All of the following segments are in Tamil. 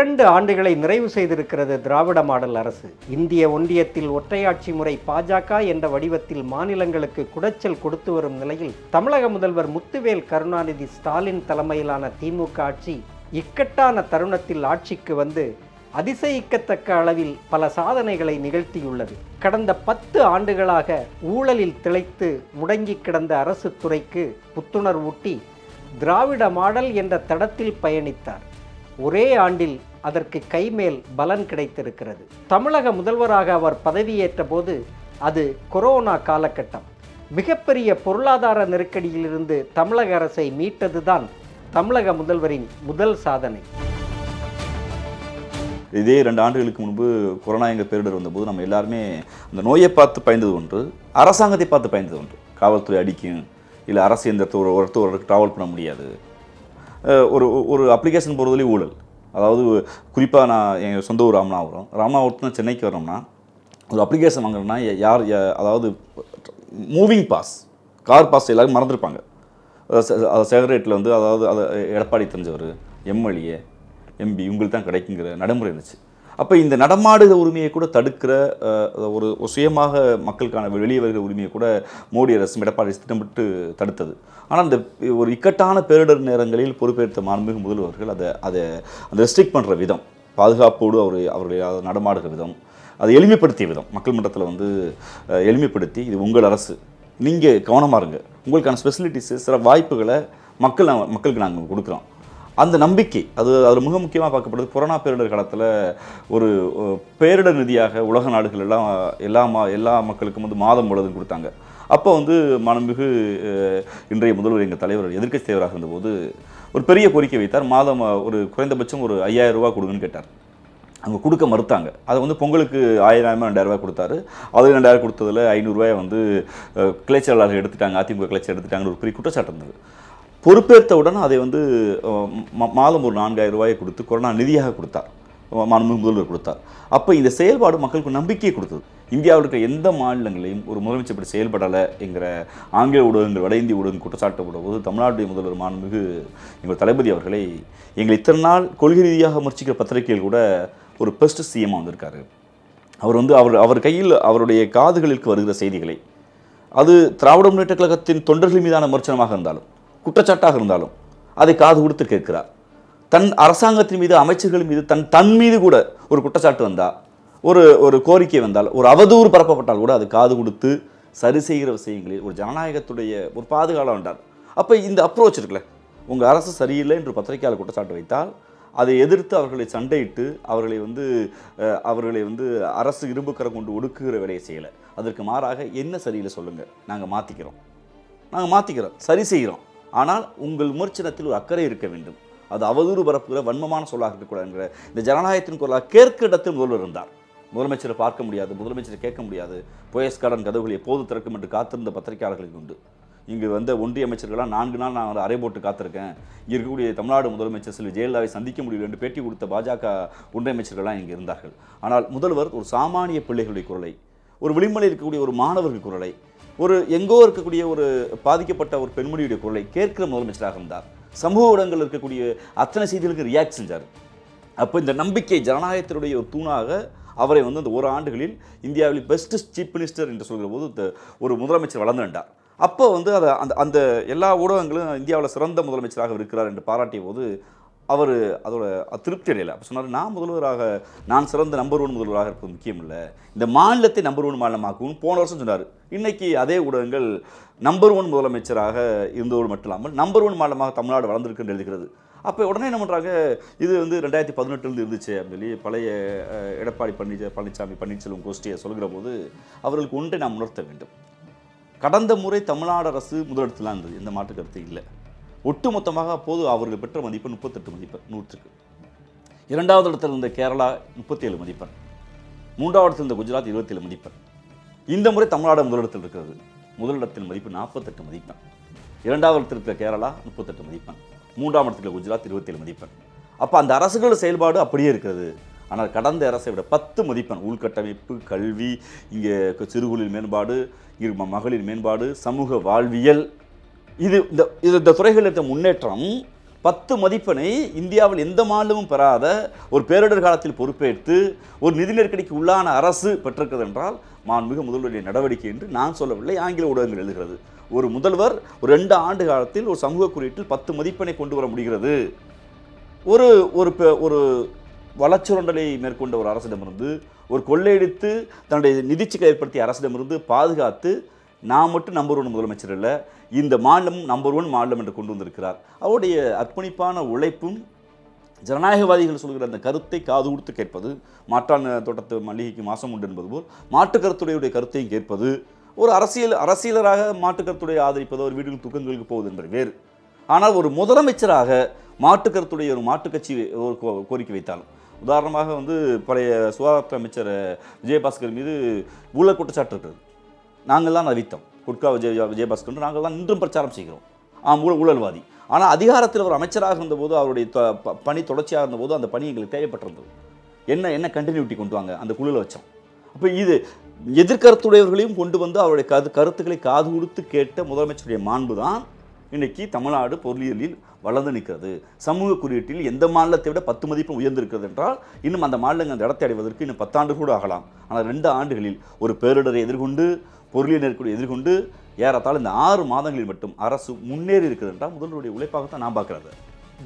2 ஆண்டுகளை நிறைவு செய்திருக்கிறது திராவிட மாடல் அரசு. இந்திய ஒன்றியத்தில் ஒற்றையாட்சி முறை பாஜக என்ற வடிவத்தில் மாநிலங்களுக்கு குடைச்சல் கொடுத்து வரும் நிலையில் தமிழக முதல்வர் முத்துவேல் கருணாநிதி ஸ்டாலின் தலைமையிலான திமுக ஆட்சி இக்கட்டான தருணத்தில் ஆட்சிக்கு வந்து அதிசயிக்கத்தக்க அளவில் பல சாதனைகளை நிகழ்த்தியுள்ளது. கடந்த 10 ஆண்டுகளாக ஊழலில் திளைத்து முடங்கி கிடந்த அரசு துறைக்கு புத்துணர்வூட்டி திராவிட மாடல் என்ற தடத்தில் பயணித்தார். ஒரே ஆண்டில் அதற்கு கைமேல் பலன் கிடைத்திருக்கிறது. தமிழக முதல்வராக அவர் பதவியேற்ற போது அது கொரோனா காலகட்டம். மிகப்பெரிய பொருளாதார நெருக்கடியிலிருந்து தமிழக அரசை மீட்டதுதான் தமிழக முதல்வரின் முதல் சாதனை. இதே 2 ஆண்டுகளுக்கு முன்பு கொரோனா எங்கள் பேரிடர் வந்தபோது நம்ம எல்லாருமே அந்த நோயை பார்த்து பயந்தது ஒன்று, அரசாங்கத்தை பார்த்து பயந்தது ஒன்று. காவல்துறை அடிக்கும், இல்லை அரசு எந்த ஒருத்தருக்கு ட்ராவல் பண்ண முடியாது, ஒரு அப்ளிகேஷன் போகிறதுலேயும் ஊழல். அதாவது குறிப்பாக நான் எங்கள் சொந்த ஊர் ராமநாதபுரத்தில் சென்னைக்கு வரோம்னா ஒரு அப்ளிகேஷன் வாங்குறோம்னா அதாவது மூவிங் பாஸ், கார் பாஸ் எல்லாரும் மறந்துருப்பாங்க. அது செக்ரட்டரியில் வந்து அதாவது அதை எடப்பாடி தெரிஞ்சவர், எம்எல்ஏ, எம்பி இவங்களுக்கு தான் கிடைக்குங்கிற நடைமுறை இருந்துச்சு. அப்போ இந்த நடமாடுகிற உரிமையை கூட தடுக்கிற ஒரு சுயமாக மக்களுக்கான வெளியே வருகிற உரிமையை கூட மோடி அரசு எடப்பாடி திட்டமிட்டு தடுத்தது. ஆனால் இந்த ஒரு இக்கட்டான பேரிடர் நேரங்களில் பொறுப்பேற்ற மாண்புமிகு முதல்வர்கள் அதை ரெஸ்ட்ரிக்ட் பண்ணுற விதம், பாதுகாப்போடு அவருடைய நடமாடுகிற விதம், அதை எளிமைப்படுத்திய விதம், மக்கள் மன்றத்தில் வந்து எளிமைப்படுத்தி இது உங்கள் அரசு, நீங்கள் கவனமாக இருங்க, உங்களுக்கான ஸ்பெசிலிட்டிஸு சில வாய்ப்புகளை மக்களுக்கு நாங்கள் கொடுக்குறோம். அந்த நம்பிக்கை அதில் மிக முக்கியமாக பார்க்கப்படுது. கொரோனா பேரிடர் காலத்தில் ஒரு பேரிடர் நிதியாக உலக நாடுகள் எல்லா மக்களுக்கும் வந்து மாதம் முழுவதும் கொடுத்தாங்க. அப்போ வந்து மாண்புமிகு இன்றைய முதல்வர் எங்கள் தலைவர் எதிர்க்கட்சி தலைவராக இருந்தபோது ஒரு பெரிய கோரிக்கை வைத்தார். மாதம் ஒரு குறைந்தபட்சம் ஒரு 5000 ரூபா கொடுங்கன்னு கேட்டார். அவங்க கொடுக்க மறுத்தாங்க. அதை வந்து பொங்கலுக்கு 1000 2000 ரூபாய் கொடுத்தாரு. அது 2000 கொடுத்ததில் 500 ரூபாயை வந்து கிளைச்சலாளர்கள் எடுத்துட்டாங்க, அதிமுக கிளைச்சல் எடுத்துட்டாங்கன்னு ஒரு பெரிய குற்றச்சாட்டு இருந்தது. பொறுப்பேற்றவுடன் அதை வந்து மாதம் ஒரு 4000 ரூபாயை கொடுத்து கொரோனா நிதியாக கொடுத்தார், மாண்புமிகு முதல்வர் கொடுத்தார். அப்போ இந்த செயல்பாடு மக்களுக்கு நம்பிக்கையை கொடுத்தது. இந்தியாவில் இருக்கிற எந்த மாநிலங்களையும் ஒரு முதலமைச்சர் இப்படி செயல்படலை என்கிற ஆங்கில ஊடகங்கள், வட இந்திய ஊடகங்கள் குற்றச்சாட்டப்பட்ட போது தமிழ்நாட்டுடைய முதல்வர் மாண்புமிகு எங்கள் தளபதி அவர்களை எங்களை இத்தனை நாள் கொள்கை ரீதியாக முயற்சிக்கிற பத்திரிகைகள் கூட ஒரு பெஸ்ட் சிஎம்மாக வந்திருக்காரு. அவர் வந்து அவர் கையில் அவருடைய காதுகளுக்கு வருகிற செய்திகளை, அது திராவிட முன்னேற்ற கழகத்தின் தொண்டர்கள் மீதான விமர்சனமாக இருந்தாலும் குற்றச்சாட்டாக இருந்தாலும் அதை காது கொடுத்து கேட்கிறார். தன் அரசாங்கத்தின் மீது, அமைச்சர்கள் மீது, தன் மீது கூட ஒரு குற்றச்சாட்டு வந்தால், ஒரு கோரிக்கை வந்தால், ஒரு அவதூறு பரப்பப்பட்டால் கூட அது காது கொடுத்து சரி செய்கிற விஷயங்களில் ஒரு ஜனநாயகத்துடைய ஒரு பாதுகாலம் வந்தார். அப்போ இந்த அப்ரோச் இருக்குல்ல, உங்கள் அரசு சரியில்லை என்று பத்திரிகையாளர் குற்றச்சாட்டு வைத்தால் அதை எதிர்த்து அவர்களை சண்டையிட்டு அவர்களை வந்து அரசு இரும்புக்கரம் கொண்டு ஒடுக்குகிற வேலையை செய்யலை. அதற்கு மாறாக என்ன சரியில்லை சொல்லுங்கள், நாங்கள் மாற்றிக்கிறோம், சரி செய்கிறோம், ஆனால் உங்கள் விமர்சனத்தில் ஒரு அக்கறை இருக்க வேண்டும், அது அவதூறு பரப்புகிற வன்மமான சொல்லாக இருக்கக்கூடாது என்கிற இந்த ஜனநாயகத்தின் குரலாக கேட்க இடத்தில் முதல்வர் இருந்தார். முதலமைச்சரை பார்க்க முடியாது, முதலமைச்சரை கேட்க முடியாது, போயஸ் கார்டன் கதவுகள் எப்போது திறக்கும் என்று காத்திருந்த பத்திரிகையாளர்களுக்கு உண்டு. இங்கு வந்த ஒன்றிய அமைச்சர்களாக 4 நாள் நான் அறை போட்டு காத்திருக்கேன், இங்கே இருக்கக்கூடிய தமிழ்நாடு முதலமைச்சர் செல்வி ஜெயலலிதாவை சந்திக்க முடியல என்று பேட்டி கொடுத்த பாஜக ஒன்றிய அமைச்சர்கள்லாம் இங்கே இருந்தார்கள். ஆனால் முதல்வர் ஒரு சாமானிய பிள்ளைகளுடைய குரலை, ஒரு விளிம்பலில் இருக்கக்கூடிய ஒரு மாணவர்கள் குரலை, ஒரு எங்கோ இருக்கக்கூடிய ஒரு பாதிக்கப்பட்ட ஒரு பெண்மணியுடைய குரலை கேட்கிற முதலமைச்சராக இருந்தார். சமூக ஊடகங்கள் இருக்கக்கூடிய அத்தனை செய்திகளுக்கு ரியாக்ட் செஞ்சார். அப்போ இந்த நம்பிக்கை ஜனநாயகத்தினுடைய ஒரு தூணாக அவரை வந்து அந்த 1 ஆண்டுகளில் இந்தியாவில் பெஸ்ட் சீஃப் மினிஸ்டர் என்று சொல்கிற போது ஒரு முதலமைச்சர் வளர்ந்து வேண்டார். அப்போ வந்து அந்த எல்லா ஊடகங்களும் இந்தியாவில் சிறந்த முதலமைச்சராக இருக்கிறார் என்று பாராட்டிய போது அவர் அதோட திருப்தி அடையலை. அப்போ சொன்னார், நான் சிறந்த நம்பர் 1 முதல்வராக இருப்பது முக்கியம் இல்லை, இந்த மாநிலத்தை நம்பர் 1 மாநிலமாக்கும் போன வருஷம் சொன்னார். இன்றைக்கி அதே ஊடகங்கள் நம்பர் 1 முதலமைச்சராக இருந்ததோடு மட்டும் இல்லாமல் நம்பர் 1 மாநிலமாக தமிழ்நாடு வளர்ந்துருக்குன்னு எழுதுகிறது. அப்போ உடனே என்ன பண்ணுறாங்க, இது வந்து 2018 இருந்துச்சு அப்படின்னு சொல்லி பழைய எடப்பாடி பன்னீர்செல்வம் கோஷ்டியை சொல்கிற போது அவர்களுக்கு ஒன்றை நாம் உணர்த்த வேண்டும். கடந்த முறை தமிழ்நாடு அரசு முதலிடத்துலாம் இருந்தது, எந்த மாற்று கருத்து இல்லை. ஒட்டுமொத்தமாக அப்போது அவர்கள் பெற்ற மதிப்பு 38 மதிப்பெண் 100க்கு. 2வது இடத்தில் இருந்த கேரளா 37 மதிப்பெண், 3வது இடத்தில் இருந்த குஜராத் 27 மதிப்பெண். இந்த முறை தமிழ்நாடு முதலிடத்தில் இருக்கிறது. முதலிடத்தில் மதிப்பு 48 மதிப்பெண், 2வது இடத்தில் இருக்கிற கேரளா 38 மதிப்பெண், 3வது இடத்தில் குஜராத் 27 மதிப்பெண். அப்போ அந்த அரசுகளோட செயல்பாடு அப்படியே இருக்கிறது. ஆனால் கடந்த அரசை விட 10 மதிப்பெண் உள்கட்டமைப்பு, கல்வி, இங்கே சிறுகுளிர் மேம்பாடு, மகளிர் மேம்பாடு, சமூக வாழ்வியல், இந்த துறைகளில் இருந்த முன்னேற்றம் 10 மதிப்பெண்ணை இந்தியாவில் எந்த மாநிலமும் பெறாத ஒரு பேரிடர் காலத்தில் பொறுப்பேற்று ஒரு நிதி நெருக்கடிக்கு உள்ளான அரசு பெற்றிருக்கிறது என்றால் மாண்புமிகு முதல்வருடைய நடவடிக்கை என்று நான் சொல்லவில்லை, ஆங்கில ஊடகங்கள் எழுதுகிறது. ஒரு முதல்வர் ஒரு 2 ஆண்டு காலத்தில் ஒரு சமூக குறியீட்டில் 10 மதிப்பெண்ணை கொண்டு வர முடிகிறது. ஒரு ஒரு வளச்சுரண்டலை மேற்கொண்ட ஒரு அரசிடமிருந்து, ஒரு கொள்ளையடித்து தன்னுடைய நிதி சிக்கலை ஏற்படுத்திய அரசிடமிருந்து பாதுகாத்து நான் மட்டும் நம்பர் 1 முதலமைச்சர் இல்லை, இந்த மாநிலம் நம்பர் 1 மாநிலம் என்று கொண்டு வந்திருக்கிறார். அவருடைய அர்ப்பணிப்பான உழைப்பும் ஜனநாயகவாதிகள் சொல்கிற அந்த கருத்தை காது கொடுத்து கேட்பது, மாற்றான் தோட்டத்து மல்லிகைக்கு மாசம் உண்டு என்பது போல் மாற்று கருத்துடைய கருத்தையும் கேட்பது, ஒரு அரசியலராக மாற்று கருத்துடைய ஆதரிப்பதோ ஒரு வீடுகள் துக்கங்களுக்கு போவது என்பது வேறு. ஆனால் ஒரு முதலமைச்சராக மாற்று கருத்துடைய ஒரு மாற்றுக் கட்சி ஒரு கோரிக்கை வைத்தாலும், உதாரணமாக பழைய சுகாதார அமைச்சர் விஜயபாஸ்கர் மீது ஊழல் குற்றச்சாட்டு இருக்கிறது. நாங்கள் தான் அறிவித்தோம், குட்கா விஜயபாஸ்கர் நாங்கள் தான் இன்றும் பிரச்சாரம் செய்கிறோம் ஊழல்வாதி. ஆனால் அதிகாரத்தில் ஒரு அமைச்சராக இருந்தபோது அவருடைய பணி தொடர்ச்சியாக இருந்தபோது அந்த பணி எங்களுக்கு தேவைப்பட்டிருந்தது. என்ன கண்டினியூட்டி கொண்டு வாங்க அந்த குழுவில் வச்சோம். அப்போ இது எதிர்கருத்துடையவர்களையும் கொண்டு வந்து அவருடைய கருத்துக்களை காது கொடுத்து கேட்ட முதலமைச்சருடைய மாண்பு தான் இன்றைக்கி தமிழ்நாடு பொருளியலில் வளர்ந்து நிற்கிறது. சமூக குறியீட்டில் எந்த மாநிலத்தை விட 10 மதிப்பு உயர்ந்திருக்கிறது என்றால் இன்னும் அந்த மாநிலங்கள் அந்த இடத்தை அடைவதற்கு இன்னும் 10 ஆண்டு கூட ஆகலாம். ஆனால் 2 ஆண்டுகளில் ஒரு பேரிடரை எதிர்கொண்டு பொருளியல் நெருக்கடியை எதிர்கொண்டு ஏறத்தாழ இந்த 6 மாதங்களில் மட்டும் அரசு முன்னேறி இருக்கிறது என்றால் முதல்வருடைய உழைப்பாகத்தான் நான் பார்க்குறது.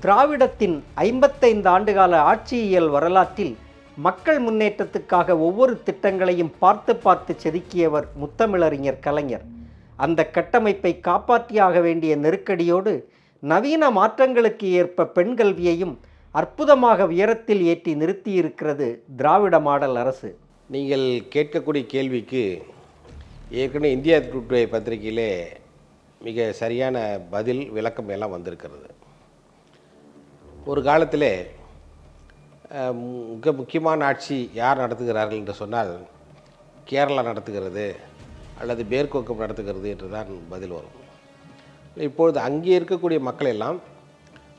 திராவிடத்தின் 55 ஆண்டுகால ஆட்சியியல் வரலாற்றில் மக்கள் முன்னேற்றத்துக்காக ஒவ்வொரு திட்டங்களையும் பார்த்து செதுக்கியவர் முத்தமிழறிஞர் கலைஞர். அந்த கட்டமைப்பை காப்பாற்றியாக வேண்டிய நெருக்கடியோடு நவீன மாற்றங்களுக்கு ஏற்ப பெண் கல்வியையும் அற்புதமாக உயரத்தில் ஏற்றி நிறுத்தியிருக்கிறது திராவிட மாடல் அரசு. நீங்கள் கேட்கக்கூடிய கேள்விக்கு ஏற்கனவே இந்தியா டுடே பத்திரிகையிலே மிக சரியான பதில் விளக்கம் எல்லாம் வந்திருக்கிறது. ஒரு காலத்தில் மிக முக்கியமான ஆட்சி யார் நடத்துகிறார்கள் என்று சொன்னால் கேரளா நடத்துகிறது அல்லது மேற்கோக்கம் நடத்துகிறது என்று தான் பதில் வரும். இப்பொழுது அங்கே இருக்கக்கூடிய மக்கள் எல்லாம்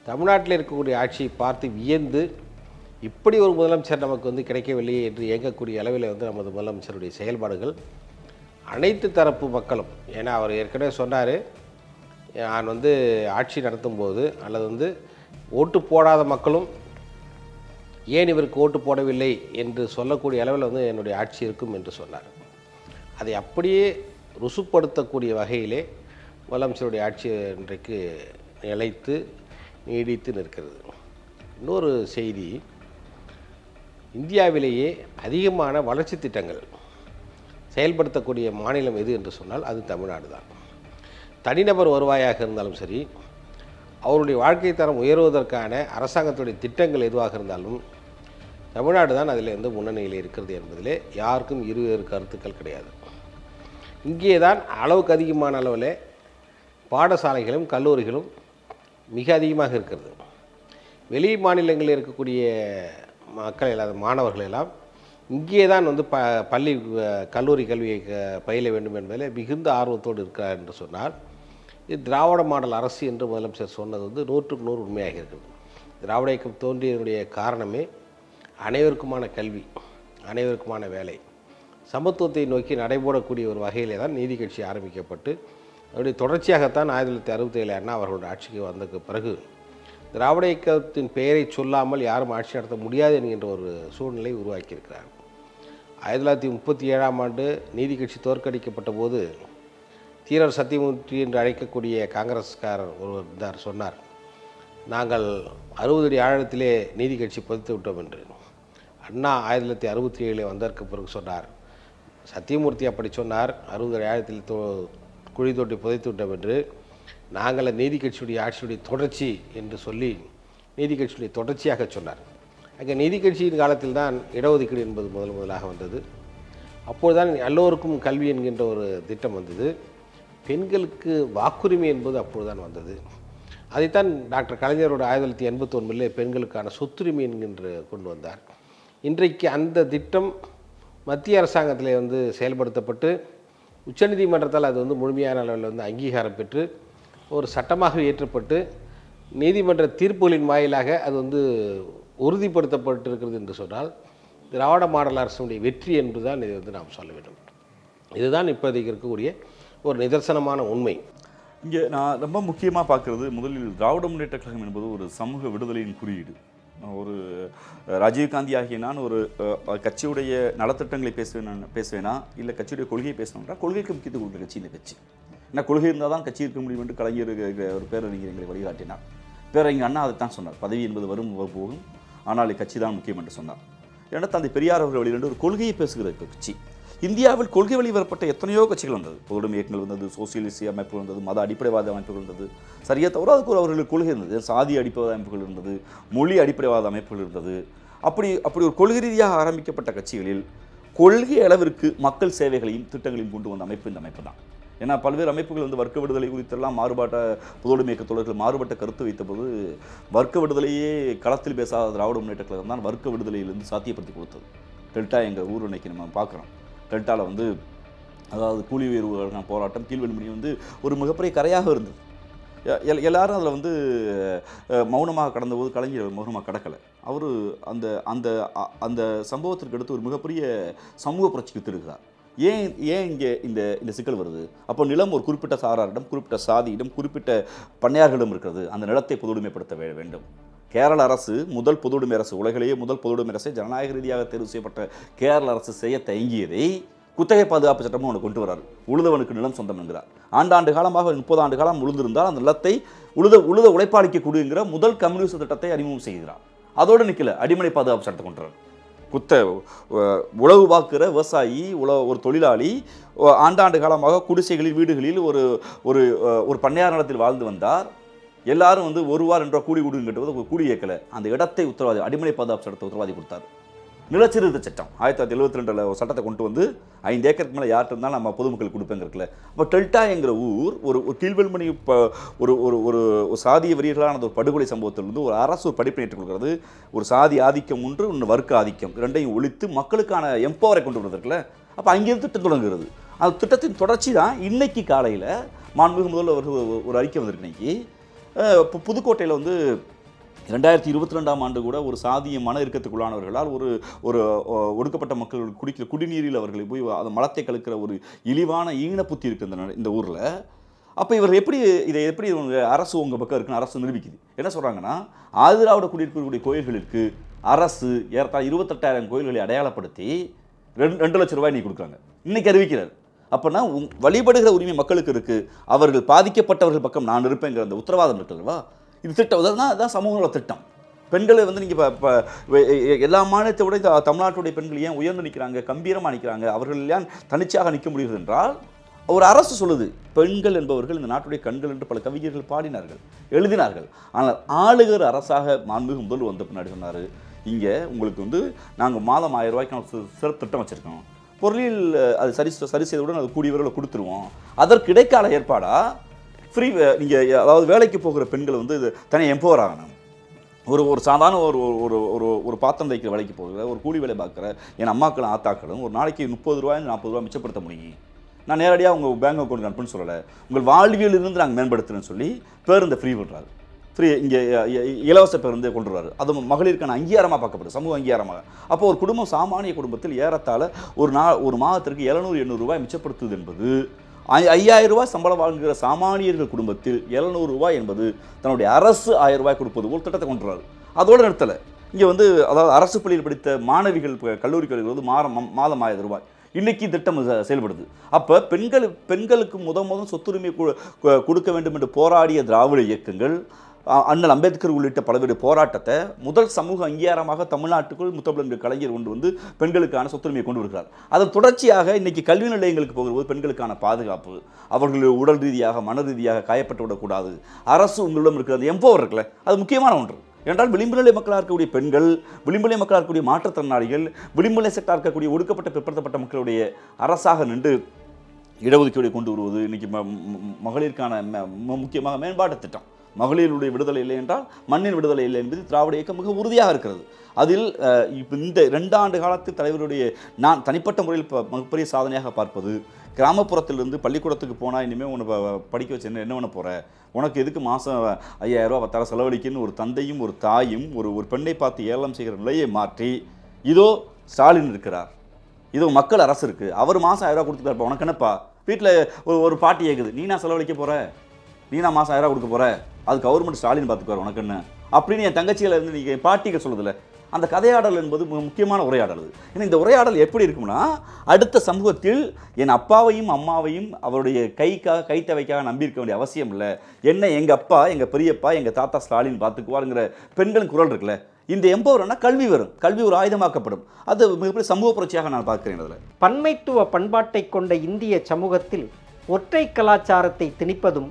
தமிழ்நாட்டில் இருக்கக்கூடிய ஆட்சியை பார்த்து வியந்து இப்படி ஒரு முதலமைச்சர் நமக்கு கிடைக்கவில்லையே என்று இயங்கக்கூடிய அளவில் நமது முதலமைச்சருடைய செயல்பாடுகள் அனைத்து தரப்பு மக்களும், ஏன்னா அவர் ஏற்கனவே சொன்னார், நான் ஆட்சி நடத்தும் போது அல்லது ஓட்டு போடாத மக்களும் ஏன் இவருக்கு ஓட்டு போடவில்லை என்று சொல்லக்கூடிய அளவில் என்னுடைய ஆட்சி இருக்கும் என்று சொன்னார். அதை அப்படியே ருசுப்படுத்தக்கூடிய வகையிலே முதலமைச்சருடைய ஆட்சி இன்றைக்கு நிலைத்து நீடித்து நிற்கிறது. இன்னொரு செய்தி, இந்தியாவிலேயே அதிகமான வளர்ச்சி திட்டங்கள் செயல்படுத்தக்கூடிய மாநிலம் எது என்று சொன்னால் அது தமிழ்நாடு தான். தனிநபர் வருவாயாக இருந்தாலும் சரி, அவருடைய வாழ்க்கை தரம் உயர்வதற்கான அரசாங்கத்துடைய திட்டங்கள் எதுவாக இருந்தாலும் தமிழ்நாடு தான் அதில் முன்னணியில் இருக்கிறது என்பதிலே யாருக்கும் இருவேறு கருத்துக்கள் கிடையாது. இங்கே தான் அளவுக்கு அதிகமான அளவில் பாடசாலைகளும் கல்லூரிகளும் மிக அதிகமாக இருக்கிறது. வெளி மாநிலங்களில் இருக்கக்கூடிய மக்கள் எல்லாம் மாணவர்கள் எல்லாம் இங்கே தான் பள்ளி கல்லூரி கல்வியை பயில வேண்டும் என்பதில் மிகுந்த ஆர்வத்தோடு இருக்கிறார் என்று சொன்னால் இது திராவிட மாடல் அரசு என்று முதலமைச்சர் சொன்னது 100க்கு 100 உண்மையாக இருக்குது. திராவிட இயக்கம் தோன்றியதனுடைய காரணமே அனைவருக்குமான கல்வி, அனைவருக்குமான வேலை, சமத்துவத்தை நோக்கி நடைபோடக்கூடிய ஒரு வகையிலே தான் நீதி கட்சி ஆரம்பிக்கப்பட்டு அதனுடைய தொடர்ச்சியாகத்தான் 1967 அண்ணா அவர்களுடைய ஆட்சிக்கு வந்ததுக்கு பிறகு திராவிட இயக்கத்தின் பெயரை சொல்லாமல் யாரும் ஆட்சி நடத்த முடியாது என்கின்ற ஒரு சூழ்நிலை உருவாக்கியிருக்கிறார். 1937ஆம் ஆண்டு நீதி கட்சி தோற்கடிக்கப்பட்ட போது தீரர் சத்தியமூர்த்தி என்று அழைக்கக்கூடிய காங்கிரஸ்காரர் ஒருவர் சொன்னார், நாங்கள் 60 அடி ஆழத்திலே நீதி கட்சி பதித்து விட்டோம் என்று. அண்ணா 1967 வந்ததற்கு பிறகு சொன்னார், சத்தியமூர்த்தி அப்படி சொன்னார், 60 அடி ஆழத்தில் குழி தோண்டி புதைத்து விட்டோம் என்று. நாங்கள் நீதி கட்சியுடைய ஆட்சியுடைய தொடர்ச்சி என்று சொல்லி நீதி கட்சியுடைய தொடர்ச்சியாக சொன்னார். அங்கே நீதி கட்சியின் காலத்தில் தான் இடஒதுக்கீடு என்பது முதலாக வந்தது. அப்போதுதான் எல்லோருக்கும் கல்வி என்கின்ற ஒரு திட்டம் வந்தது. பெண்களுக்கு வாக்குரிமை என்பது அப்போதுதான் வந்தது. அதைத்தான் டாக்டர் கலைஞரோட 1981 பெண்களுக்கான சொத்துரிமை என்கின்ற கொண்டு வந்தார். இன்றைக்கு அந்த திட்டம் மத்திய அரசாங்கத்தில் செயல்படுத்தப்பட்டு உச்சநீதிமன்றத்தால் அது முழுமையான அளவில் அங்கீகாரம் பெற்று ஒரு சட்டமாக இயற்றப்பட்டு நீதிமன்ற தீர்ப்புகளின் வாயிலாக அது உறுதிப்படுத்தப்பட்டிருக்கிறது என்று சொன்னால் திராவிட மாடல் அரசுடைய வெற்றி என்று தான் இது நாம் சொல்ல வேண்டும். இதுதான் இப்போதைக்கு இருக்கக்கூடிய ஒரு நிதர்சனமான உண்மை. இங்கே நான் ரொம்ப முக்கியமாக பார்க்குறது, முதலில் திராவிட முன்னேற்ற கழகம் என்பது ஒரு சமூக விடுதலையின் குறியீடு. ஒரு ராஜீவ்காந்தி ஆகிய நான் ஒரு கட்சியுடைய நலத்திட்டங்களை பேசுவேனா இல்லை கட்சியுடைய கொள்கையை பேசணும்னா கொள்கைக்கு முக்கியத்துவம் கொடுக்குற கட்சி இந்த கட்சி. ஏன்னா கொள்கை இருந்தால் தான் கட்சி இருக்க முடியும் என்று கலைஞர் ஒரு பேரறிஞர் எங்களை வழிகாட்டினார். பேரறிஞர் அண்ணா அதைத்தான் சொன்னார், பதவி என்பது வரும் போகும், ஆனால் கட்சி தான் முக்கியம் என்று சொன்னார். ஏன்னா தந்தை பெரியார் அவர்கள் வழியிலிருந்து ஒரு கொள்கையை பேசுகிற கட்சி. இந்தியாவில் கொள்கை வழி வரப்பட்ட எத்தனையோ கட்சிகள் வந்தது. பொதுவுடைமை இயக்கங்கள் வந்தது, சோசியலிஸ்ட் அமைப்புகள் வந்தது, மத அடிப்படைவாத அமைப்புகள் இருந்தது. சரியா தவிர அதுக்கு ஒரு அவர்களுக்கு கொள்கை இருந்தது. சாதி அடிப்படைவாத அமைப்புகள் இருந்தது, மொழி அடிப்படைவாத அமைப்புகள் இருந்தது. அப்படி ஒரு கொள்கை ரீதியாக ஆரம்பிக்கப்பட்ட கட்சிகளில் கொள்கை அளவிற்கு மக்கள் சேவைகளையும் திட்டங்களையும் கொண்டு வந்த அமைப்பு இந்த அமைப்பு தான். ஏன்னா பல்வேறு அமைப்புகள் வந்து வர்க்க விடுதலை குறித்தெல்லாம் மாறுபாட்ட பொதுவுடைமை இயக்க தோழர்கள் மாறுபட்ட கருத்து வைத்தபோது வர்க்க விடுதலையே களத்தில் பேசாத திராவிட முன்னேற்ற கழகம் தான் வர்க்க விடுதலையிலிருந்து சாத்தியப்படுத்தி கொடுத்தது. டெல்டா எங்கள் ஊர் இன்னைக்கு நம்ம பார்க்குறோம். டெல்டாவில் வந்து அதாவது கூலி உயர்வு போராட்டம், கீழ்வெண்மணி வந்து ஒரு மிகப்பெரிய கரையாக இருந்தது. எல்லாரும் அதில் வந்து மௌனமாக கடந்தபோது கலைஞர் மௌனமாக கடக்கலை. அவர் அந்த அந்த அந்த சம்பவத்திற்கு அடுத்து ஒரு மிகப்பெரிய சமூக புரட்சிக்கு வித்திருக்கிறார். ஏன் இங்கே இந்த சிக்கல் வருது? அப்போ நிலம் ஒரு குறிப்பிட்ட சாராரிடம், குறிப்பிட்ட சாதியிடம், குறிப்பிட்ட பண்ணையார்களிடம் இருக்கிறது. அந்த நிலத்தை பொதுவுடைமைப்படுத்த வேண்டும். கேரள அரசு முதல் பொதுவுடைமை அரசு, உலகிலேயே முதல் பொதுவுடைமை அரசை ஜனநாயக ரீதியாக தேர்வு செய்யப்பட்ட கேரள அரசு செய்ய தயங்கியதை குத்தகை பாதுகாப்பு சட்டமும் அவனை கொண்டு வரார். உழுதவனுக்கு நிலம் சொந்தம் என்கிறார். ஆண்டாண்டு காலமாக 30 ஆண்டு காலம் உழுந்திருந்தால் அந்த நிலத்தை உழுத உழைப்பாளிக்க கொடுங்கிற முதல் கம்யூனிஸ்ட் திட்டத்தை அறிமுகம் செய்கிறார். அதோடு நிற்கல, அடிமனை பாதுகாப்பு சட்டத்தை கொண்டு வரார். உழவு பார்க்கிற விவசாயி, ஒரு தொழிலாளி ஆண்டாண்டு காலமாக குடிசைகளில் வீடுகளில் ஒரு பண்ணையார் நிலத்தில் வாழ்ந்து வந்தார். எல்லாரும் வந்து ஒரு ரூபா 2 ரூபா கூலி கொடுன்னு கேட்டபோது கூலி இயக்கலை. அந்த இடத்தை உத்தரவாதி, அடிமனை பாதுகாப்பு சட்டத்தை உத்தரவாதி கொடுத்தார். நிலச்சீர்திருத்த சட்டம் 1972 ஒரு சட்டத்தை கொண்டு வந்து 5 ஏக்கருக்கு மேலே யார்ட்டு இருந்தாலும் நம்ம பொதுமக்கள் கொடுப்பேங்கிறதுல. அப்போ டெல்டா என்கிற ஊர் ஒரு கீழ்வெண்மணி ஒரு சாதிய வெறியர்களான ஒரு படுகொலை சம்பவத்திலிருந்து ஒரு அரசு ஒரு படிப்பினை ஏற்றுக்கொள்கிறது. ஒரு சாதி ஆதிக்கம் ஒன்று, இன்னும் வர்க்க ஆதிக்கம், இரண்டையும் ஒழித்து மக்களுக்கான எம்பவரை கொண்டு வருவதற்குல. அப்போ அங்கேருந்து திட்டம் தொடங்குகிறது. அந்த திட்டத்தின் தொடர்ச்சி தான் இன்னைக்கு காலையில் மாண்புமிகு முதல்வர் அவர்கள் ஒரு அறிக்கை வந்திருக்கு. இன்னைக்கு இப்போ புதுக்கோட்டையில் வந்து 2022ஆம் ஆண்டு கூட ஒரு சாதிய மன இறுக்கத்துக்குள்ளானவர்களால் ஒரு ஒடுக்கப்பட்ட மக்கள் குடிக்கிற குடிநீரில் அவர்களை போய் அதை மலத்தை கலக்கிற ஒரு இழிவான ஈனப்புத்தி இருக்குது இந்த ஊரில். அப்போ இவர் இதை எப்படி அரசு உங்கள் பக்கம் இருக்குன்னு அரசு நிரூபிக்குது. என்ன சொல்கிறாங்கன்னா, ஆதிராவிட குடியிருக்கக்கூடிய கோயில்களுக்கு அரசு ஏறத்தாழ 28,000 கோயில்களை அடையாளப்படுத்தி 2 லட்சம் ரூபாய் நீ கொடுக்குறாங்க. இன்னைக்கு அறிவிக்கிறார். அப்போனா வழிபடுகிற உரிமை மக்களுக்கு இருக்குது, அவர்கள் பாதிக்கப்பட்டவர்கள் பக்கம் நான் இருப்பேங்கிற அந்த உத்தரவாதம் இருக்குல்லவா. இது திட்டம் தான் சமூக நல திட்டம். பெண்களை வந்து நீங்கள் இப்போ எல்லா மாநிலத்தை விட தமிழ்நாட்டுடைய பெண்கள் ஏன் உயர்ந்து நிற்கிறாங்க, கம்பீரமாக நிற்கிறாங்க, அவர்கள் ஏன் தனிச்சாக நிற்க முடியுது என்றால் ஒரு அரசு சொல்லுது, பெண்கள் என்பவர்கள் இந்த நாட்டுடைய கண்கள் என்று பல கவிஞர்கள் பாடினார்கள், எழுதினார்கள். ஆனால் ஆளுகிற அரசாக மாண்புமிகு முதல்வர் வந்த பின்னாடி சொன்னார், இங்கே உங்களுக்கு வந்து நாங்கள் மாதம் 1000 ரூபாய்க்கு நான் சிறப்பு திட்டம் வச்சுருக்கோம், பொருளில் அது சரி செய்தவுடன் அது கூடிய விரைவில் கொடுத்துருவோம். அதற்கு இடைக்கால ஏற்பாடாக ஃப்ரீ நீங்கள் அதாவது வேலைக்கு போகிற பெண்கள் வந்து தனியாக எம்பவர் ஆகணும். ஒரு சாதாரண ஒரு பாத்திரம் தைக்கிற வேலைக்கு போகிற, ஒரு கூலி வேலை பார்க்குற என் அம்மாக்களும் ஆத்தாக்களும் ஒரு நாளைக்கு 30 ரூபாய் 40 ரூபா மிச்சப்படுத்த முடியும். நான் நேரடியாக உங்கள் பேங்க் அக்கௌண்ட் அனுப்புன்னு சொல்லலை, உங்கள் வாழ்வியலிருந்து நாங்கள் மேம்படுத்துகிறேன்னு சொல்லி பேருந்து ஃப்ரீ பண்ணுறாரு. ஃப்ரீ இங்கே இலவச பேருந்து கொண்டு வருவார். அது மகளிருக்கான அங்கீகாரமாக பார்க்கப்படுது, சமூக அங்கீகாரமாக. அப்போ ஒரு குடும்பம், சாமானிய குடும்பத்தில் ஏறத்தாழ ஒரு மாதத்திற்கு 700-800 ரூபாய் மிச்சப்படுத்துது என்பது 5000 ரூபாய் சம்பளம் வாங்குகிற சாமானியர்கள் குடும்பத்தில் 700 ரூபாய் என்பது தன்னுடைய அரசு 1000 ரூபாய் கொடுப்பது ஒரு திட்டத்தை கொண்டு வராது. அதோடு நிறுத்தலை. இங்கே வந்து அதாவது அரசு பள்ளியில் படித்த மாணவிகள் கல்லூரி கல்விகள் வந்து மாதம் 1000 ரூபாய் இன்னைக்கு திட்டம் செயல்படுது. அப்போ பெண்களுக்கு முதல் சொத்துரிமை கொடுக்க வேண்டும் என்று போராடிய திராவிட இயக்கங்கள், அண்ணல் அம்பேத்கர் உள்ளிட்ட பலவேறு போராட்டத்தை முதல் சமூக அங்கீகாரமாக தமிழ்நாட்டுக்குள் முத்தமிழர் கலைஞர் கொண்டு வந்து பெண்களுக்கான சொத்துரிமையை கொண்டு வருகிறார். அதன் தொடர்ச்சியாக இன்னைக்கு கல்வி நிலையங்களுக்கு போகும்போது பெண்களுக்கான பாதுகாப்பு, அவர்கள் உடல் ரீதியாக மன ரீதியாக காயப்பட்டு விடக்கூடாது, அரசு உங்களிடம் இருக்கிற அந்த எம்பவர் இருக்குல்ல, அது முக்கியமான ஒன்று. என்றால் விளிம்புநிலை மக்களாக இருக்கக்கூடிய பெண்கள், விளிம்புநிலை மக்களாக இருக்கக்கூடிய மாற்றுத்திறனாளிகள், விளிம்புநிலை செக்டாக இருக்கக்கூடிய ஒடுக்கப்பட்ட பிற்படுத்தப்பட்ட மக்களுடைய அரசாக நின்று இடஒதுக்கீடு கொண்டு வருவது இன்னைக்கு மகளிருக்கான முக்கியமாக மேம்பாட்டு திட்டம். மகளிருடைய விடுதலை இல்லை என்றால் மண்ணின் விடுதலை இல்லை என்பது திராவிட இயக்கம் மிக உறுதியாக இருக்கிறது. அதில் இப்போ இந்த 2 ஆண்டு காலத்தில் தலைவருடைய நான் தனிப்பட்ட முறையில் மிகப்பெரிய சாதனையாக பார்ப்பது, கிராமப்புறத்திலிருந்து பள்ளிக்கூடத்துக்கு போனால் இனிமேல் உன்னை படிக்க வச்சு என்ன பண்ண போகிற, உனக்கு எதுக்கு மாதம் 5000 ரூபா 10,000 செலவழிக்குன்னு ஒரு தந்தையும் ஒரு தாயும் ஒரு பெண்ணை பார்த்து ஏளனம் செய்கிற நிலையை மாற்றி, இதோ ஸ்டாலின் இருக்கிறார், இதோ மக்கள் அரசு இருக்குது, அவர் மாதம் 1000 ரூபா கொடுத்துட்டாருப்பா, உனக்கு என்னப்பா, வீட்டில் ஒரு பாட்டி கேட்குது, நீ நான் செலவழிக்க போகிற, நீ நான் மாதம் 1000 கொடுக்க போகிற, அது கவர்மெண்ட் ஸ்டாலின் பார்த்துக்குவார் உனக்கு என்ன அப்படின்னு என் தங்கச்சியில் இருந்து நீங்கள் பாட்டிகள் சொல்லுதில்ல, அந்த கதையாடல் என்பது முக்கியமான உரையாடல். ஏன்னா இந்த உரையாடல் எப்படி இருக்கும்னா, அடுத்த சமூகத்தில் என் அப்பாவையும் அம்மாவையும் அவருடைய கைத்தவைக்காக நம்பியிருக்க வேண்டிய அவசியம் இல்லை, என்ன எங்கள் அப்பா, எங்கள் பெரியப்பா, எங்கள் தாத்தா ஸ்டாலின் பார்த்துக்குவாருங்கிற பெண்களின் குரல் இருக்குல்ல, இந்த எம்பவர்னா கல்வி வரும், கல்வி ஒரு ஆயுதமாக்கப்படும். அது மிகப்பெரிய சமூக புரட்சியாக நான் பார்க்கிறேன். அதில் பன்மைத்துவ பண்பாட்டை கொண்ட இந்திய சமூகத்தில் ஒற்றை கலாச்சாரத்தை திணிப்பதும்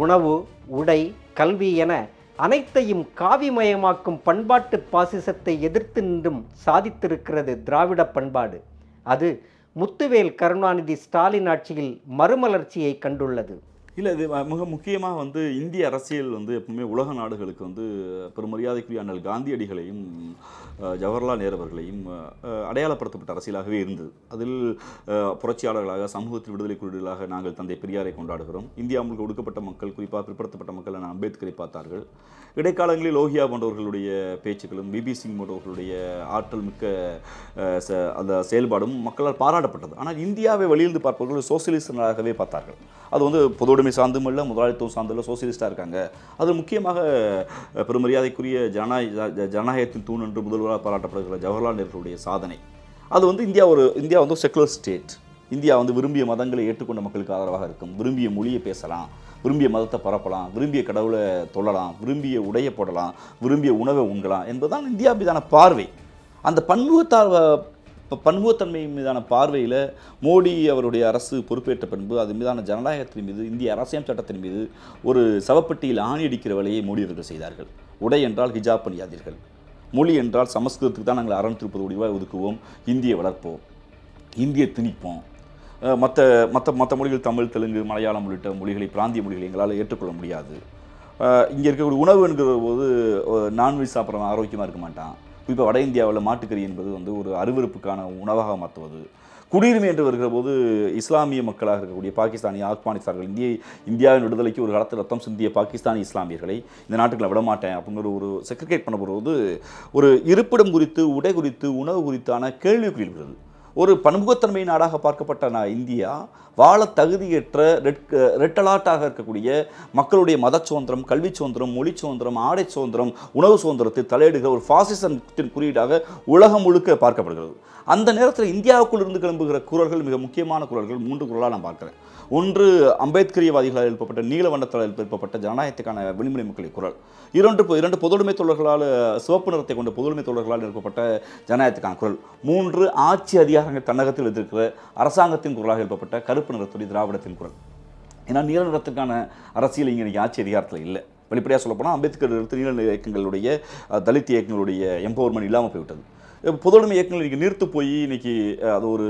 உணவு, உடை, கல்வி என அனைத்தையும் காவிமயமாக்கும் பண்பாட்டு பாசிசத்தை எதிர்த்து நின்றும் சாதித்திருக்கிறது திராவிட பண்பாடு. அது முத்துவேல் கருணாநிதி ஸ்டாலின் ஆட்சியில் மறுமலர்ச்சியை கண்டுள்ளது. இல்லை, இது மிக முக்கியமாக இந்திய அரசியல் எப்பவுமே உலக நாடுகளுக்கு பெருமரியாதைக்குரிய அண்ணல் காந்தியடிகளையும் ஜவஹர்லால் நேரு அவர்களையும் அடையாளப்படுத்தப்பட்ட அரசியலாகவே இருந்தது. அதில் புரட்சியாளர்களாக, சமூகத்தில் விடுதலை குழுக்களாக நாங்கள் தந்தை பெரியாரை கொண்டாடுகிறோம். இந்தியா முழுக்க ஒடுக்கப்பட்ட மக்கள், குறிப்பாக பிற்படுத்தப்பட்ட மக்கள் அம்பேத்கரை பார்த்தார்கள். இடைக்காலங்களில் லோகியா போன்றவர்களுடைய பேச்சுக்களும், பிபி சிங் போன்றவர்களுடைய ஆற்றல் மிக்க அந்த செயல்பாடும் மக்களால் பாராட்டப்பட்டது. ஆனால் இந்தியாவை வெளியிருந்து பார்ப்பவர்கள் சோசியலிஸ்டாகவே பார்த்தார்கள். அது பொதுவுடைமை சார்ந்தும் இல்லை, முதலாளித்துவம் சார்ந்துள்ள சோசியலிஸ்டாக இருக்காங்க. அது முக்கியமாக பெருமரியாதைக்குரிய ஜனநாயகத்தின் தூண் என்று முதல்வராக பாராட்டப்படுகிற ஜவஹர்லால் நேருடைய சாதனை. அது இந்தியா செக்குலர் ஸ்டேட். இந்தியா விரும்பிய மதங்களை ஏற்றுக்கொண்ட மக்களுக்கு ஆதரவாக இருக்கும். விரும்பிய மொழியை பேசலாம், விரும்பிய மதத்தை பரப்பலாம், விரும்பிய கடவுளை தொழலாம், விரும்பிய உடைய போடலாம், விரும்பிய உணவை உண்கலாம் என்பதுதான் இந்தியா மீதான பார்வை. அந்த பன்முகத்தன்மை மீதான பார்வையில் மோடி அவருடைய அரசு பொறுப்பேற்ற பின்பு அது மீதான ஜனநாயகத்தின் மீது, இந்திய அரசியல் சட்டத்தின் மீது ஒரு சவப்பட்டியில் ஆணி அடிக்கிற வேலையை மோடி அவர்கள் செய்தார்கள். உடை என்றால் ஹிஜாப் அணியாதீர்கள், மொழி என்றால் சமஸ்கிருதத்துக்கு தான் நாங்கள் 630 கோடி ரூபாய் ஒதுக்குவோம், இந்தியை வளர்ப்போம், இந்தியை திணிப்போம், மற்ற மொழிகள் தமிழ், தெலுங்கு, மலையாளம் உள்ளிட்ட மொழிகளை, பிராந்திய மொழிகளை எங்களால் ஏற்றுக்கொள்ள முடியாது. இங்கே இருக்கக்கூடிய உணவு என்கிற போது நான்வெஜ் சாப்பிட்றவன் ஆரோக்கியமாக இருக்க மாட்டான். இப்போ வட இந்தியாவில் மாட்டுக்கறி என்பது ஒரு அருவருப்புக்கான உணவாக மாற்றுவது. குடியுரிமை என்று வருகிற போது இஸ்லாமிய மக்களாக இருக்கக்கூடிய பாகிஸ்தானி, ஆப்கானிஸ்தான்கள், இந்தியாவின் விடுதலைக்கு ஒரு காலத்தில் ரத்தம் சிந்திய பாகிஸ்தானி இஸ்லாமியர்களை இந்த நாட்டுக்குள்ள விடமாட்டேன் அப்படிங்கிற ஒரு செக்ரிகேட் பண்ண போது ஒரு இருப்பிடம் குறித்து, உடை குறித்து, உணவு குறித்தான கேள்விக்குறி இருக்கிறது. ஒரு பன்முகத்தன்மை நாடாக பார்க்கப்பட்ட இந்தியா வாழ தகுதியற்ற ரெட் அலர்ட்டாக இருக்கக்கூடிய மக்களுடைய மத சுதந்திரம், கல்வி சுதந்திரம், மொழி சுதந்திரம், ஆடை சுதந்திரம், உணவு சுதந்திரத்தை தலையிடுகிற ஒரு பாசிசத்தின் குறியீடாக உலகம் முழுக்க பார்க்கப்படுகிறது. அந்த நேரத்தில் இந்தியாவுக்குள் இருந்து கிளம்புகிற குரல்கள் மிக முக்கியமான குரல்கள் 3 குரலாக நான் பார்க்குறேன். ஒன்று, அம்பேத்கரியவாதிகளால் எழுப்பப்பட்ட, நீலவண்ணத்தால் எழுப்பப்பட்ட ஜனநாயகத்துக்கான விளிம்புநிலை மக்களின் குரல். இரண்டு பொதுவுடைமை தோழர்களால், சிவப்பு நிறத்தை கொண்ட பொதுவுடைமை தோழர்களால் எழுப்பப்பட்ட ஜனநாயகத்துக்கான குரல். 3, ஆட்சி அதிகாரங்கள் தன்னகத்தில் வைத்திருக்கிற அரசாங்கத்தின் குரலாக எழுப்பப்பட்ட கருப்பு நிறத்துடைய திராவிடத்தின் குரல். ஏன்னா நீல நிறத்துக்கான அரசியல் இன்றைக்கி ஆட்சி அதிகாரத்தில் இல்லை. வெளிப்படையாக சொல்லப்போனால் அம்பேத்கர் நீல இயக்கங்களுடைய, தலித் இயக்கங்களுடைய எம்பவர்மெண்ட் இல்லாமல் போய்விட்டது. பொதுவுடைமை இயக்கங்கள் இன்றைக்கி நீர்த்து போய் இன்றைக்கி அது ஒரு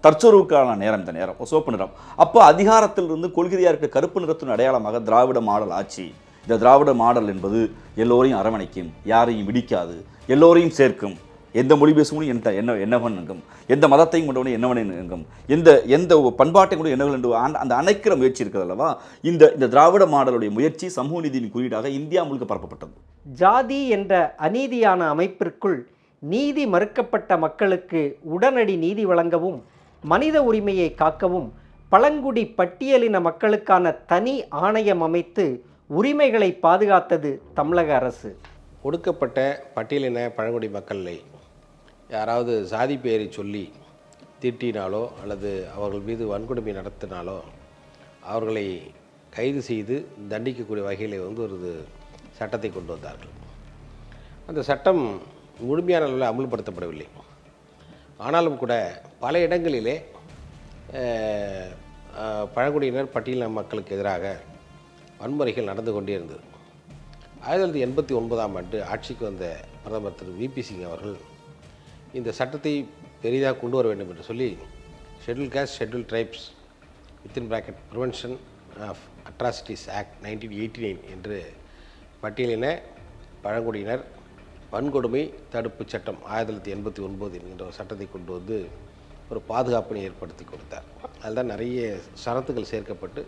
தற்சொருவுக்கான நேரம். இந்த நேரம் சிவப்பு நிறம். அப்போ அதிகாரத்திலிருந்து கொள்கையாக இருக்கிற கருப்பு நிறத்தின் அடையாளமாக திராவிட மாடல் ஆட்சி. இந்த திராவிட மாடல் என்பது எல்லோரையும் அரவணைக்கும், யாரையும் விடிக்காது, எல்லோரையும் சேர்க்கும். எந்த மொழி பேசும் என்னவன் எங்கும், எந்த மதத்தையும் கொண்டவனே என்னவன் எங்கும், எந்த பண்பாட்டை கொண்டு என்னவன் என்று அந்த அணைக்கிற முயற்சி இருக்கிறது அல்லவா. இந்த திராவிட மாடலுடைய முயற்சி சமூக நீதியின் குறியீடாக இந்தியா முழுக்க பரப்பப்பட்டது. ஜாதி என்ற அநீதியான அமைப்பிற்குள் நீதி மறுக்கப்பட்ட மக்களுக்கு உடனடி நீதி வழங்கவும், மனித உரிமையை காக்கவும் பழங்குடி பட்டியலின மக்களுக்கான தனி ஆணையம் அமைத்து உரிமைகளை பாதுகாத்தது தமிழக அரசு. ஒடுக்கப்பட்ட பட்டியலின பழங்குடி மக்களை யாராவது சாதி பெயரை சொல்லி திட்டினாலோ அல்லது அவர்கள் மீது வன்கொடுமை நடத்தினாலோ அவர்களை கைது செய்து தண்டிக்கக்கூடிய வகையில் ஒரு சட்டத்தை கொண்டு வந்தார்கள். அந்த சட்டம் முழுமையான அளவில் அமுல்படுத்தப்படவில்லை. ஆனாலும் கூட பல இடங்களிலே பழங்குடியினர், பட்டியலின மக்களுக்கு எதிராக வன்முறைகள் நடந்து கொண்டே இருந்தது. 1989ஆம் ஆண்டு ஆட்சிக்கு வந்த பிரதமர் திரு விபி சிங் அவர்கள் இந்த சட்டத்தை பெரிதாக கொண்டு வர வேண்டும் என்று சொல்லி schedule caste, schedule tribes (prevention of atrocities act 1989) என்று பட்டியலின பழங்குடியினர் வன்கொடுமை தடுப்பு சட்டம் 1989 என்கின்ற ஒரு சட்டத்தை கொண்டு வந்து ஒரு பாதுகாப்பினை ஏற்படுத்தி கொடுத்தார். அதுதான் நிறைய சரத்துகள் சேர்க்கப்பட்டு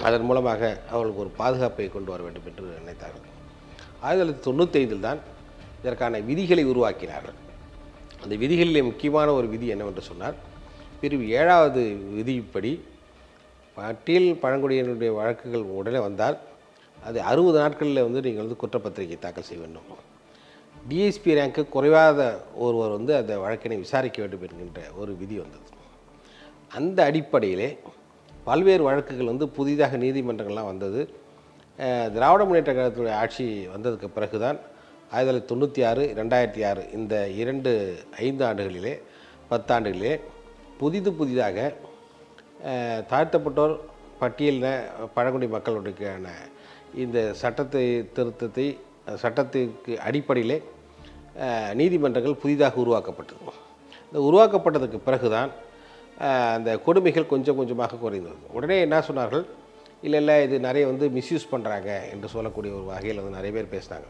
அதன் மூலமாக அவர்களுக்கு ஒரு பாதுகாப்பை கொண்டு வர வேண்டும் என்று நினைத்தார்கள். 1995 தான் இதற்கான விதிகளை உருவாக்கினார்கள். அந்த விதிகளிலே முக்கியமான ஒரு விதி என்னவென்று சொன்னால், பிரிவு 7வது விதிப்படி பட்டியல் பழங்குடியினருடைய வழக்குகள் உடனே வந்தால் அது 60 நாட்களில் வந்து நீங்கள் வந்து குற்றப்பத்திரிகை தாக்கல் செய்ய வேண்டும். டிஎஸ்பி ரேங்க்கு குறைவாத ஒருவர் வந்து அந்த வழக்கினை விசாரிக்க வேண்டும் என்கின்ற ஒரு விதி வந்தது. அந்த அடிப்படையிலே பல்வேறு வழக்குகள் வந்து புதிதாக நீதிமன்றங்கள்லாம் வந்தது. திராவிட முன்னேற்ற கழகத்துடைய ஆட்சி வந்ததுக்கு பிறகு தான் 1996, 2006 இந்த 5 ஆண்டுகளிலே 10 ஆண்டுகளிலே புதிதாக தாழ்த்தப்பட்டோர் பட்டியலின பழங்குடி மக்களுக்கான இந்த சட்டத்திற்கு அடிப்படையிலே நீதிமன்றங்கள் புதிதாக உருவாக்கப்பட்டது. இந்த உருவாக்கப்பட்டதுக்கு பிறகு தான் அந்த கொடுமைகள் கொஞ்சம் கொஞ்சமாக குறைந்தது. உடனே என்ன சொன்னார்கள், இல்லை இது நிறைய வந்து மிஸ்யூஸ் பண்ணுறாங்க என்று சொல்லக்கூடிய ஒரு வகையில் வந்து நிறைய பேர் பேசினாங்க.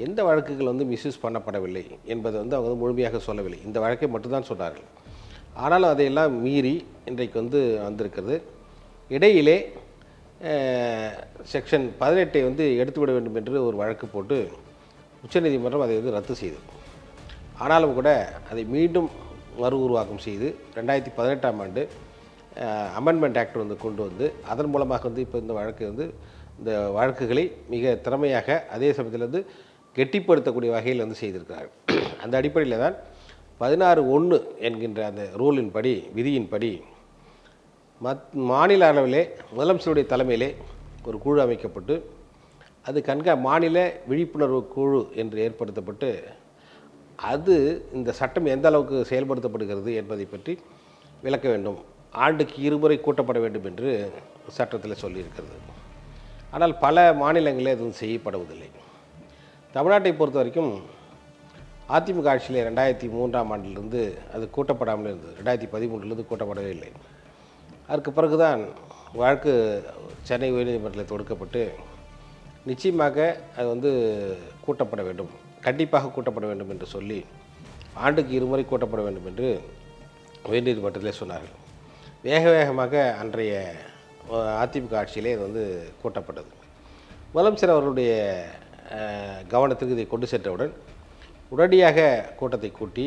எந்த வழக்குகள் வந்து மிஸ்யூஸ் பண்ணப்படவில்லை என்பதை வந்து அவங்க வந்து முழுமையாக சொல்லவில்லை. இந்த வழக்கை மட்டும்தான் சொன்னார்கள். ஆனாலும் அதையெல்லாம் மீறி இன்றைக்கு வந்து வந்திருக்கிறது. இடையிலே செக்ஷன் 18 வந்து எடுத்துவிட வேண்டும் என்று ஒரு வழக்கு போட்டு உச்சநீதிமன்றம் அதை வந்து ரத்து செய்தது. ஆனாலும் கூட அதை மீண்டும் மறு உருவாக்கம் செய்து 2018ஆம் ஆண்டு அமெண்ட்மெண்ட் ஆக்ட் வந்து கொண்டு வந்து அதன் மூலமாக வந்து இப்போ இந்த வழக்குகளை மிக திறமையாக அதே சமயத்தில் வந்து கெட்டிப்படுத்தக்கூடிய வகையில் வந்து செய்திருக்கிறார்கள். அந்த அடிப்படையில் தான் 16(1) என்கின்ற அந்த ரூலின்படி, விதியின்படி மாநில அளவிலே முதலமைச்சருடைய தலைமையிலே ஒரு குழு அமைக்கப்பட்டு அது மாநில விழிப்புணர்வு குழு என்று ஏற்படுத்தப்பட்டு அது இந்த சட்டம் எந்த அளவுக்கு செயல்படுத்தப்படுகிறது என்பதை பற்றி விளக்க வேண்டும். ஆண்டுக்கு 2 முறை கூட்டப்பட வேண்டும் என்று சட்டத்தில் சொல்லியிருக்கிறது. ஆனால் பல மாநிலங்களே எதுவும் செய்யப்படுவதில்லை. தமிழ்நாட்டை பொறுத்த வரைக்கும் அதிமுக ஆட்சியிலே 2003ஆம் ஆண்டிலிருந்து அது கூட்டப்படாமல் இருந்தது. 2013 கூட்டப்படவே இல்லை. அதற்கு பிறகுதான் வழக்கு சென்னை உயர்நீதிமன்றத்தில் தொடுக்கப்பட்டு நிச்சயமாக அது வந்து கூட்டப்பட வேண்டும், கண்டிப்பாக கூட்டப்பட வேண்டும் என்று சொல்லி ஆண்டுக்கு 2 முறை கூட்டப்பட வேண்டும் என்று உயர்நீதிமன்றத்திலே சொன்னார்கள். வேகமாக அன்றைய அதிமுக ஆட்சியிலே இது வந்து கூட்டப்பட்டது. முதலமைச்சர் அவர்களுடைய கவனத்துக்கு இதை கொண்டு சென்றவுடன் உடனடியாக கூட்டத்தை கூட்டி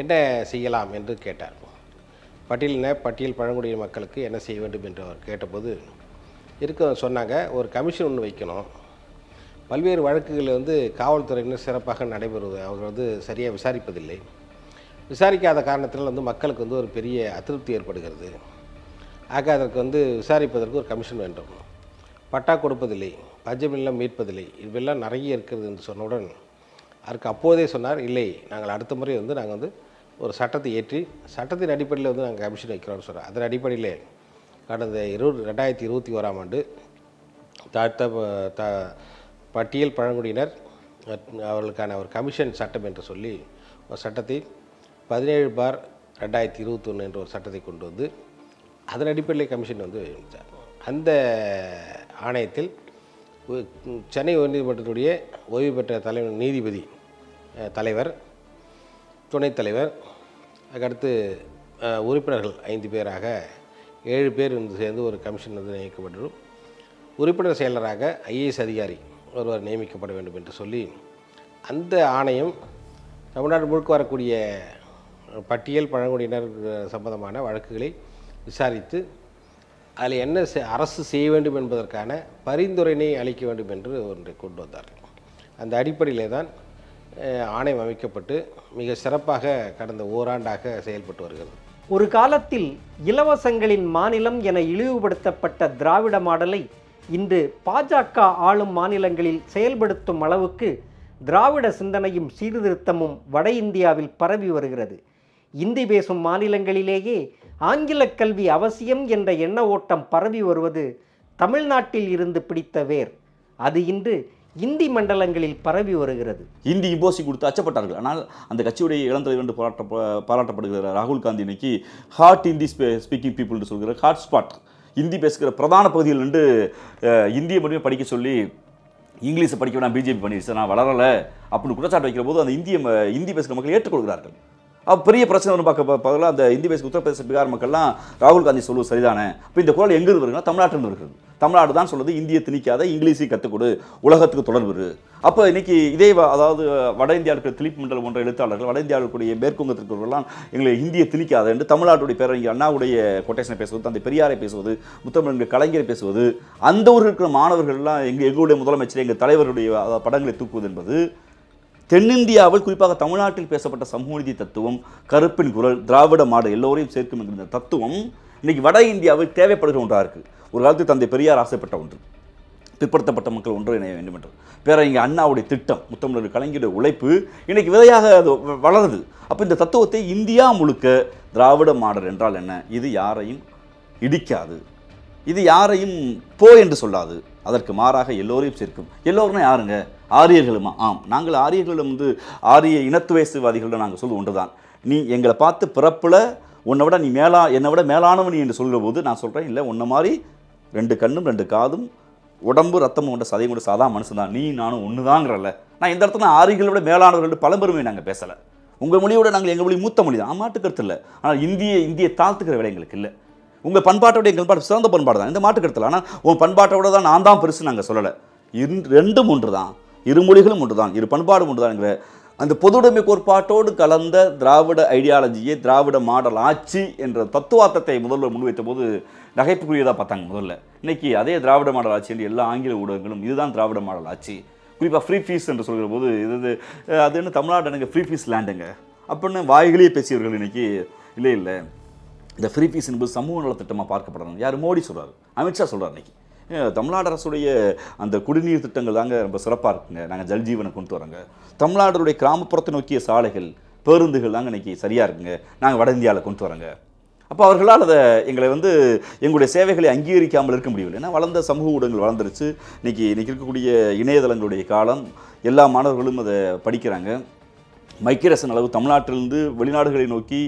என்ன செய்யலாம் என்று கேட்டார். பட்டியல் பழங்குடியின மக்களுக்கு என்ன செய்ய வேண்டும் என்று அவர் கேட்டபோது சொன்னாங்க, ஒரு கமிஷன் ஒன்று வைக்கணும். பல்வேறு வழக்குகள் வந்து காவல்துறையினர் சிறப்பாக நடைபெறுவது, அவங்க வந்து சரியாக விசாரிப்பதில்லை. விசாரிக்காத காரணத்தினால் வந்து மக்களுக்கு வந்து ஒரு பெரிய அதிருப்தி ஏற்படுகிறது. ஆக அதற்கு வந்து விசாரிப்பதற்கு ஒரு கமிஷன் வேண்டும். பட்டா கொடுப்பதில்லை, பஞ்சமில்லம் மீட்பதில்லை, இதுவெல்லாம் நிறைய இருக்கிறது என்று சொன்னவுடன் அதற்கு அப்போதே சொன்னார், இல்லை நாங்கள் அடுத்த முறை வந்து நாங்கள் வந்து ஒரு சட்டத்தை ஏற்றி சட்டத்தின் அடிப்படையில் வந்து நாங்கள் கமிஷன் வைக்கிறோம்னு சொல்கிறோம். அதன் அடிப்படையில் கடந்த 2021ஆம் ஆண்டு பட்டியல் பழங்குடியினர் அவர்களுக்கான ஒரு கமிஷன் சட்டம் என்று சொல்லி ஒரு சட்டத்தை 17/2021 என்ற ஒரு சட்டத்தை கொண்டு வந்து அதன் அடிப்படையில் கமிஷன் வந்து வைத்தார். அந்த ஆணையத்தில் சென்னை உயர்நீதிமன்றத்துடைய ஓய்வு பெற்ற நீதிபதி தலைவர், துணைத் தலைவர், அதுக்கடுத்து உறுப்பினர்கள் 5 பேராக 7 பேர் வந்து சேர்ந்து ஒரு கமிஷன் வந்து நியமிக்கப்படும். உறுப்பினர் செயலராக IAS அதிகாரி ஒருவர் நியமிக்கப்பட வேண்டும் என்று சொல்லி அந்த ஆணையம் தமிழ்நாடு முழுக்க வரக்கூடிய பட்டியல் பழங்குடியினர் சம்பந்தமான வழக்குகளை விசாரித்து அதில் என்ன அரசு செய்ய வேண்டும் என்பதற்கான பரிந்துரையினை அளிக்க வேண்டும் என்று ஒன்றை கொண்டு வந்தார்கள். அந்த அடிப்படையிலே தான் ஆணையம் அமைக்கப்பட்டு மிக சிறப்பாக கடந்த ஓராண்டாக செயல்பட்டு வருகிறது. ஒரு காலத்தில் இலவசங்களின் மாநிலம் என இழிவுபடுத்தப்பட்ட திராவிட மாடலை இன்று பாஜக ஆளும் மாநிலங்களில் செயல்படுத்தும் அளவுக்கு திராவிட சிந்தனையும் சீர்திருத்தமும் வட இந்தியாவில் பரவி வருகிறது. இந்தி பேசும் மாநிலங்களிலேயே ஆங்கில கல்வி அவசியம் என்ற எண்ண ஓட்டம் பரவி வருவது தமிழ்நாட்டில் இருந்து பிடித்த வேர். அது இன்று இந்தி மண்டலங்களில் பரவி வருகிறது. இந்தி இம்போசி கொடுத்து அச்சப்பட்டார்கள். ஆனால் அந்த கட்சியுடைய இளந்தலைவர் என்று பாராட்டப்படுகிற ராகுல் காந்தி இன்னைக்கு ஹாட் இந்தி ஸ்பீக்கிங் பீப்புள் என்று சொல்கிற ஹாட் ஸ்பாட் இந்தி பேசுகிற பிரதான பகுதியில் நின்று இந்தியை மட்டுமே படிக்க சொல்லி இங்கிலீஷை படிக்க நான் பிஜேபி பண்ணிடுச்சு, நான் வளரலை அப்படின்னு குற்றச்சாட்டு வைக்கிற போது அந்த இந்தி பேசுகிற மக்கள் ஏற்றுக்கொள்கிறார்கள். பெரிய பிரச்சனை வரும் பார்க்க அந்த இந்தி பேச உத்தரப்பிரதேச பீகார் மக்கள்லாம் ராகுல் காந்தி சொல்லுவது சரிதானே. இப்போ இந்த குரல் எங்கிருந்து வருதுன்னா தமிழ்நாட்டிலிருந்து இருக்கிறது. தமிழ்நாடு தான் சொல்லுது இந்தியை திணிக்காத, இங்கிலீஷை கற்றுக் கொடு, உலகத்துக்கு தொடர்பு. அப்போ இன்னைக்கு இதே அதாவது வட இந்தியாவில் இருக்கிற திலீப் மண்டல் போன்ற எழுத்தாளர்கள், வட இந்தியாவில் இருக்கக்கூடிய மேற்குவங்கத்திற்குலாம் எங்களை இந்தியை திணிக்காத என்று தமிழ்நாட்டுடைய பேரறிஞர் அண்ணாவுடைய கொட்டேஷனை பேசுவது, தந்தை பெரியாரை பேசுவது, முத்தமிழ் கலைஞரை பேசுவது, அந்த ஊரில் இருக்கிற மாணவர்கள்லாம் எங்களுடைய முதலமைச்சர், எங்கள் தலைவருடைய படங்களை தூக்குவது என்பது தென்னிந்தியாவில் குறிப்பாக தமிழ்நாட்டில் பேசப்பட்ட சமூக நீதி தத்துவம், கருப்பின் குரல், திராவிட மாடு எல்லோரையும் சேர்க்கும் என்கிற தத்துவம் இன்னைக்கு வட இந்தியாவில் தேவைப்படுகிற ஒன்றாக இருக்குது. ஒரு காலத்தில் தந்தை பெரியார் ஆசைப்பட்ட ஒன்று, பிற்படுத்தப்பட்ட மக்கள் ஒன்று இணைய வேண்டும் என்று. பேரறிஞர் அண்ணாவுடைய திட்டம், முத்தமிழர் கலைஞருடைய உழைப்பு இன்னைக்கு விதையாக அது வளருது. அப்போ இந்த தத்துவத்தை இந்தியா முழுக்க திராவிட மாடல் என்றால் என்ன, இது யாரையும் இடிக்காது, இது யாரையும் போ என்று சொல்லாது, அதற்கு மாறாக எல்லோரையும் சேர்க்கும். எல்லோருமே யாருங்க? ஆரியர்களுமா? ஆம், நாங்கள் ஆரியர்களிடம் ஆரிய இனத்துவேசுவாதிகளிடம் நாங்கள் சொல்வது ஒன்று தான். நீ எங்களை பார்த்து பிறப்பில் உன்னை விட நீ என்னை விட மேலானவன் என்று சொல்கிற போது நான் சொல்கிறேன், இல்லை உன்னை மாதிரி 2 கண்ணும் 2 காதும் உடம்பு ரத்தமும் கொண்ட சதையும் கூட சாதா மனுஷன் தான், நீ நானும் ஒன்று தாங்கிறல்ல. நான் இந்த இடத்துல ஆரியர்களை விட மேலானவர்கள் பழம்பெருமை நாங்கள் பேசலை. உங்கள் மொழியோட நாங்கள் எங்கள் மொழி மூத்த மொழி தான், மாட்டு கருத்து இல்லை. ஆனால் இந்தியை தாழ்த்துக்கிற வேலை எங்களுக்கு இல்லை. உங்கள் பண்பாட்டோட எங்கள் பண்பாடு சிறந்த பண்பாடு தான், இந்த மாட்டு கருத்தில். ஆனால் உன் பண்பாட்டோட தான் நான் தான் பெருசு நாங்கள் சொல்லலை. ரெண்டும் ஒன்று தான், இருமொழிகளும் ஒன்று தான், இரு பண்பாடும் ஒன்று தான்ங்கிற அந்த பொதுவுடைமை கோட்பாட்டோடு கலந்த திராவிட ஐடியாலஜியை, திராவிட மாடல் ஆட்சி என்ற தத்துவார்த்தத்தை முதல்வர் முன்வைத்த போது நகைப்புக்குரியதாக பார்த்தாங்க முதல்ல. இன்னைக்கு அதே திராவிட மாடல் ஆட்சி என்று எல்லா ஆங்கில ஊடகங்களும் இதுதான் திராவிட மாடல் ஆட்சி, குறிப்பாக ஃப்ரீ ஃபீஸ் என்று சொல்கிற போது அது என்ன தமிழ்நாடு எனக்கு ஃப்ரீ ஃபீஸ் லேண்டுங்க அப்படின்னு வாய்களே பேசியவர்கள் இன்னைக்கு இல்லை இந்த ஃப்ரீ ஃபீஸ் என்பது சமூக நலத்திட்டமாக பார்க்கப்படணும். யார்? மோடி சொல்கிறார், அமித்ஷா சொல்கிறார். இன்றைக்கி தமிழ்நாடு அரசுடைய அந்த குடிநீர் திட்டங்கள் தாங்க ரொம்ப சிறப்பாக இருக்குங்க. நாங்கள் ஜல்ஜீவனை கொண்டு வரோங்க. தமிழ்நாடுடைய கிராமப்புறத்தை நோக்கிய சாலைகள், பேருந்துகள் தாங்க இன்றைக்கி சரியாக இருக்குங்க, நாங்கள் வட இந்தியாவில் கொண்டு வரோங்க. அப்போ அவர்களால் அதை எங்களை எங்களுடைய சேவைகளை அங்கீகரிக்காமல் இருக்க முடியவில்லை. ஏன்னா வளர்ந்த சமூக ஊடகங்கள் வளர்ந்துருச்சு. இன்றைக்கி இருக்கக்கூடிய இணையதளங்களுடைய காலம், எல்லா மாணவர்களும் அதை படிக்கிறாங்க. மைக்கேரசன் அளவு தமிழ்நாட்டிலிருந்து வெளிநாடுகளை நோக்கி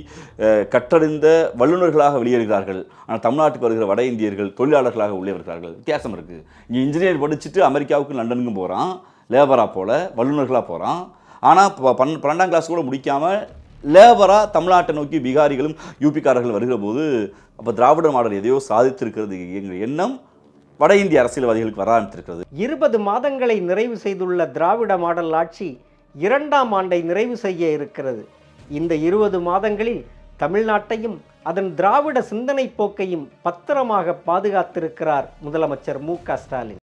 கற்றறிந்த வல்லுநர்களாக வெளியேறுகிறார்கள். ஆனால் தமிழ்நாட்டுக்கு வருகிற வட இந்தியர்கள் தொழிலாளர்களாக உள்ளே வருகிறார்கள். வித்தியாசம் இருக்குது. இங்கே இன்ஜினியர் படிச்சுட்டு அமெரிக்காவுக்கும் லண்டனுக்கும் போகிறான், லேபராக போல வல்லுநர்களாக போகிறான். ஆனால் 12ஆம் கிளாஸ் கூட முடிக்காமல் லேபராக தமிழ்நாட்டை நோக்கி பீகாரிகளும் யூபிக்காரர்கள் வருகிற போது அப்போ திராவிட மாடல் எதையோ சாதித்திருக்கிறது எங்கள் எண்ணம் வட இந்திய அரசியல்வாதிகளுக்கு வர ஆரம்பித்திருக்கிறது. 20 மாதங்களை நிறைவு செய்துள்ள திராவிட மாடல் ஆட்சி 2ஆம் ஆண்டை நிறைவு செய்ய இருக்கிறது. இந்த 20 மாதங்களில் தமிழ்நாட்டையும் அதன் திராவிட சிந்தனை போக்கையும் பத்திரமாக பாதுகாத்திருக்கிறார் முதலமைச்சர் மு.க. ஸ்டாலின்.